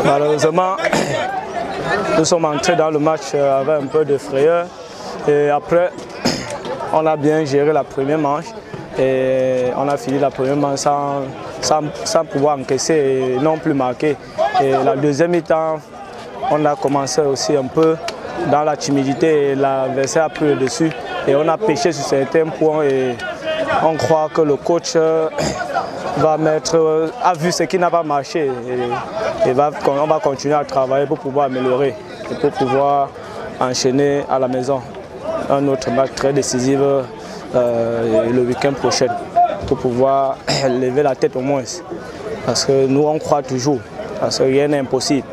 Malheureusement, nous sommes entrés dans le match avec un peu de frayeur. Et après, on a bien géré la première manche. Et on a fini la première manche sans pouvoir encaisser et non plus marquer. Et la deuxième mi-temps, on a commencé aussi un peu dans la timidité et l'adversaire a pris le dessus. Et on a pêché sur certains points et on croit que le coach a vu ce qui n'a pas marché et on va continuer à travailler pour pouvoir améliorer et pour pouvoir enchaîner à la maison un autre match très décisif le week-end prochain pour pouvoir lever la tête au moins. Parce que nous on croit toujours, parce que rien n'est impossible.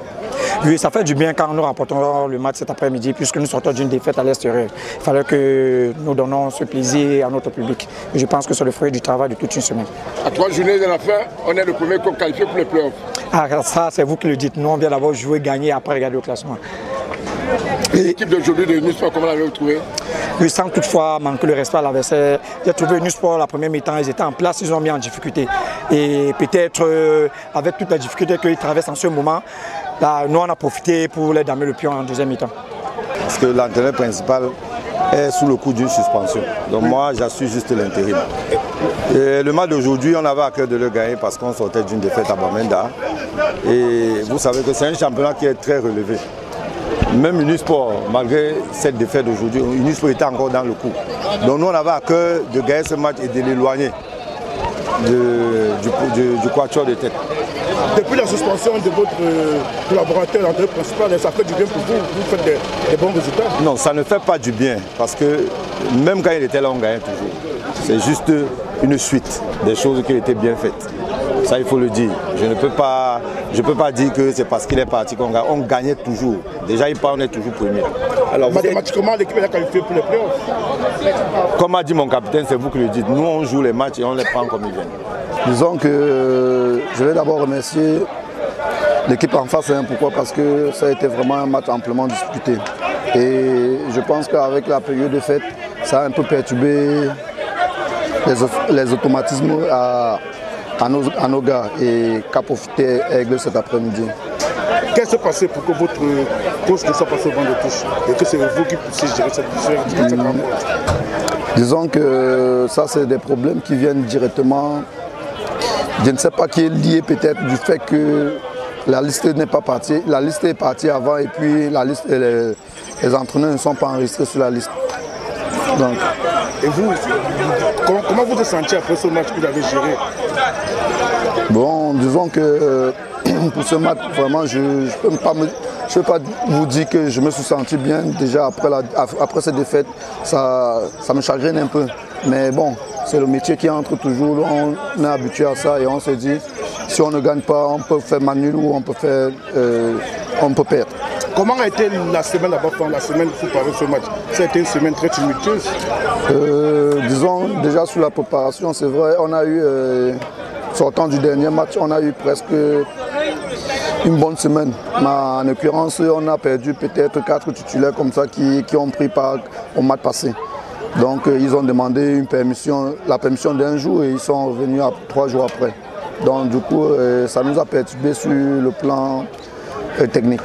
Oui, ça fait du bien quand nous remportons le match cet après-midi puisque nous sortons d'une défaite à l'extérieur. Il fallait que nous donnons ce plaisir à notre public. Et je pense que c'est le fruit du travail de toute une semaine. À 3 journées de la fin, on est le premier club qualifié pour les playoffs. Ah, ça c'est vous qui le dites. Nous on vient d'abord jouer, gagner, après regarder au classement. L'équipe d'aujourd'hui de Nusport, comment l'avez-vous trouvé? Oui, sans toutefois manquer le respect à l'adversaire. J'ai trouvé Nusport la première mi-temps, ils étaient en place, ils ont mis en difficulté. Et peut-être avec toutes les difficultés qu'ils traversent en ce moment, là, nous on a profité pour les damer le pion en deuxième mi-temps. Parce que l'entraîneur principal est sous le coup d'une suspension. Donc moi j'assure juste l'intérim. Le match d'aujourd'hui, on avait à cœur de le gagner parce qu'on sortait d'une défaite à Bamenda. Et vous savez que c'est un championnat qui est très relevé. Même Unisport, malgré cette défaite d'aujourd'hui, Unisport était encore dans le coup. Donc nous on avait à cœur de gagner ce match et de l'éloigner du quatuor de tête. Depuis la suspension de votre collaborateur, l'entraîneur principal, ça fait du bien pour vous, vous faites des bons résultats? Non, ça ne fait pas du bien parce que même quand il était là, on gagnait toujours. C'est juste une suite des choses qui étaient bien faites. Ça, il faut le dire. Je ne peux pas dire que c'est parce qu'il est parti qu'on gagne. On gagnait toujours. Déjà, il part, on est toujours premier. Alors, mathématiquement, l'équipe est qualifiée pour les playoffs. Comme a dit mon capitaine, c'est vous qui le dites. Nous, on joue les matchs et on les prend comme ils viennent. Disons que je vais d'abord remercier l'équipe en face. Pourquoi? Parce que ça a été vraiment un match amplement disputé. Et je pense qu'avec la période de fête, ça a un peu perturbé les automatismes à nos gars et qu'a profité Aigle cet après-midi. Qu'est-ce qui s'est passé pour que votre coach ne soit pas au banc de touche et que c'est vous qui puissiez gérer cette rencontre? Disons que ça, c'est des problèmes qui viennent directement, je ne sais pas qui est lié peut-être du fait que la liste n'est pas partie. La liste est partie avant et puis la liste, les entraîneurs ne sont pas enregistrés sur la liste. Donc. Et vous, comment vous vous sentez après ce match que vous avez géré? Bon, disons que pour ce match, vraiment, je ne peux pas vous dire que je me suis senti bien. Déjà après cette défaite, ça me chagrine un peu. Mais bon, c'est le métier qui entre toujours. On est habitué à ça et on se dit, si on ne gagne pas, on peut faire man nul ou on peut perdre. Comment a été la semaine d'abord, la semaine pour préparer ce match? Ça a été une semaine très tumultueuse. Disons, déjà sur la préparation, c'est vrai, on a eu, sortant du dernier match, on a eu presque une bonne semaine. Mais en l'occurrence, on a perdu peut-être 4 titulaires comme ça qui ont pris part au match passé. Donc ils ont demandé la permission d'un jour et ils sont revenus 3 jours après. Donc du coup, ça nous a perturbé sur le plan technique.